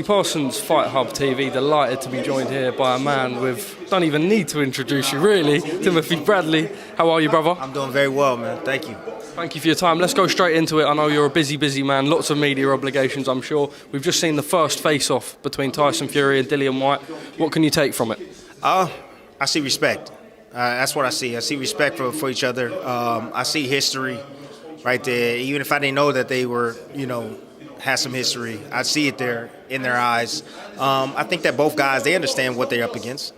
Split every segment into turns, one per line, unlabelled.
Parsons, Fight Hub TV, delighted to be joined here by a man don't even need to introduce you really, Timothy Bradley. How are you, brother?
I'm doing very well, man. Thank you.
Thank you for your time. Let's go straight into it. I know you're a busy man, lots of media obligations, I'm sure. We've just seen the first face-off between Tyson Fury and Dillian Whyte. What can you take from it?
I see respect. That's what I see. I see respect for each other. I see history right there. Even if I didn't know that they were, had some history, I see it there in their eyes. I think that both guys, they understand what they're up against.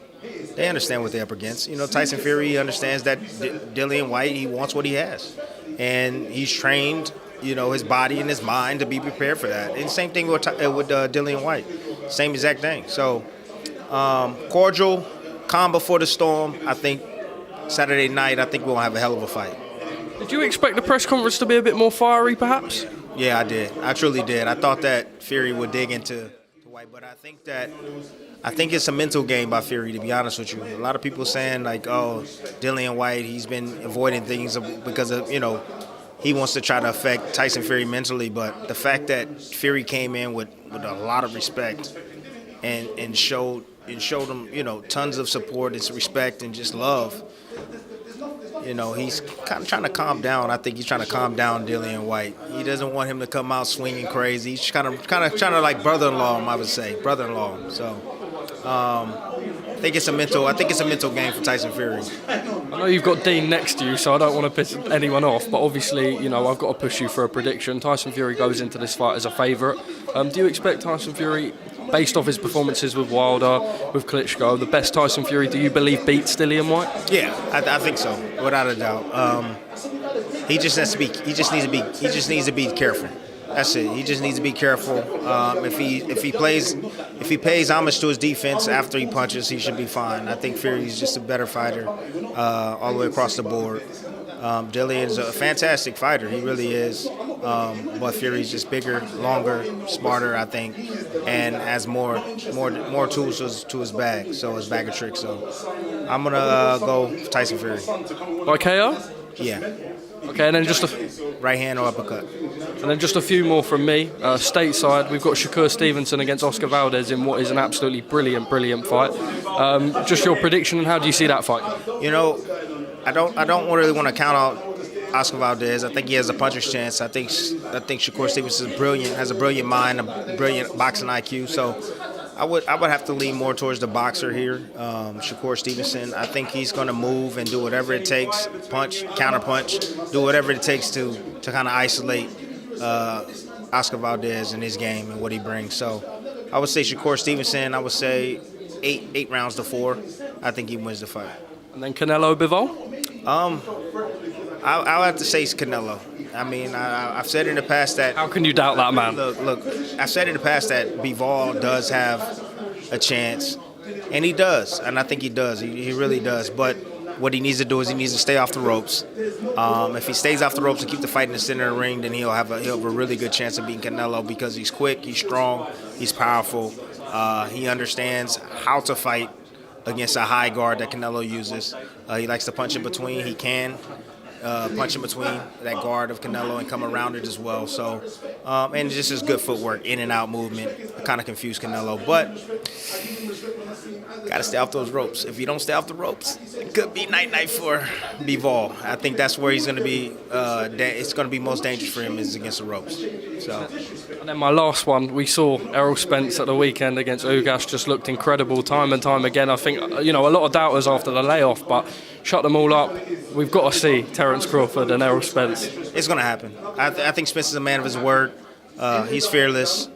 They understand what they're up against. Tyson Fury understands that Dillian Whyte, he wants what he has. And he's trained, his body and his mind to be prepared for that. And same thing with Dillian Whyte. Same exact thing. So, cordial, calm before the storm. I think Saturday night, I think we'll have a hell of a fight.
Did you expect the press conference to be a bit more fiery, perhaps?
Yeah, I did. I truly did. I thought that Fury would dig into Whyte, but I think it's a mental game by Fury, to be honest with you. A lot of people saying like, "Oh, Dillian Whyte, he's been avoiding things because of he wants to try to affect Tyson Fury mentally." But the fact that Fury came in with a lot of respect and showed him tons of support and respect and just love. He's kind of trying to calm down. I think he's trying to calm down Dillian Whyte. He doesn't want him to come out swinging crazy. He's kind of trying to like brother-in-law him, I would say, brother-in-law. So I think it's a mental game for Tyson Fury.
I know you've got Dean next to you, so I don't want to piss anyone off. But obviously, I've got to push you for a prediction. Tyson Fury goes into this fight as a favourite. Do you expect Tyson Fury, based off his performances with Wilder, with Klitschko, the best Tyson Fury, do you believe beats Dillian Whyte?
Yeah, I think so, without a doubt. He just needs to be careful. That's it. He just needs to be careful. If he pays homage to his defense after he punches, he should be fine. I think Fury's just a better fighter all the way across the board. Dillian's a fantastic fighter. He really is. But Fury's just bigger, longer, smarter, I think, and has more tools to his bag. So his bag of tricks. So I'm gonna go Tyson Fury.
By KO?
Yeah.
Okay, and then just
right hand or uppercut.
And then just a few more from me. Stateside, we've got Shakur Stevenson against Oscar Valdez in what is an absolutely brilliant fight. Just your prediction, and how do you see that fight?
I don't really want to count out Oscar Valdez. I think he has a puncher's chance. I think Shakur Stevenson is brilliant, has a brilliant mind, a brilliant boxing IQ. So I would have to lean more towards the boxer here, Shakur Stevenson. I think he's going to move and do whatever it takes, punch, counter punch, do whatever it takes to kind of isolate Oscar Valdez in his game and what he brings. So I would say Shakur Stevenson. I would say 8 rounds to 4. I think he wins the fight.
And then Canelo Bivol?
I'll have to say it's Canelo. I mean, I've said in the past that...
How can you doubt that, man?
Look, I've said in the past that Bivol does have a chance, and he does, and I think he does. He really does, but what he needs to do is he needs to stay off the ropes. If he stays off the ropes and keep the fight in the center of the ring, then he'll have a really good chance of beating Canelo because he's quick, he's strong, he's powerful. He understands how to fight against a high guard that Canelo uses. He likes to punch in between. He can punch in between that guard of Canelo and come around it as well. So, and just his good footwork, in and out movement, kind of confused Canelo. But got to stay off those ropes. If you don't stay off the ropes, it could be night for Bivol. I think that's where he's going to be. It's going to be most dangerous for him is against the ropes. So.
And then my last one, we saw Errol Spence at the weekend against Ugas, just looked incredible time and time again. I think, a lot of doubters after the layoff, but shut them all up. We've got to see Terrance Crawford and Errol Spence.
It's going to happen. I think Spence is a man of his word. He's fearless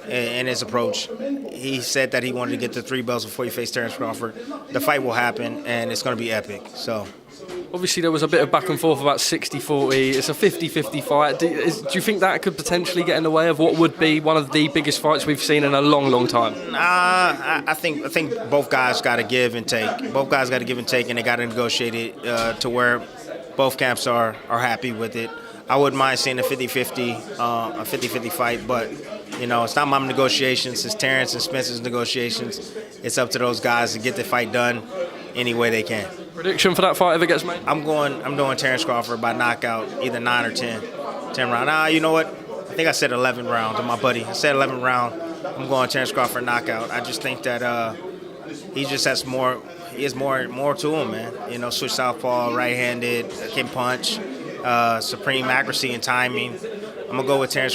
in his approach. He said that he wanted to get the 3 belts before he faced Terrance Crawford. The fight will happen, and it's going to be epic. So.
Obviously, there was a bit of back and forth about 60-40. It's a 50-50 fight. Do you think that could potentially get in the way of what would be one of the biggest fights we've seen in a long time?
I think both guys got to give and take. Both guys got to give and take, and they got to negotiate it to where both camps are happy with it. I wouldn't mind seeing a 50-50 fight, but it's not my negotiations. It's Terrance and Spence's negotiations. It's up to those guys to get the fight done any way they can.
Prediction for that fight if it gets made?
I'm doing Terrance Crawford by knockout, either 9 or 10 rounds. You know what? I think I said 11 rounds to my buddy. I said 11 round. I'm going Terrance Crawford knockout. I just think that he just has more. He has more to him, man. You know, switch southpaw, right-handed, can punch, supreme accuracy and timing. I'm gonna go with Terrance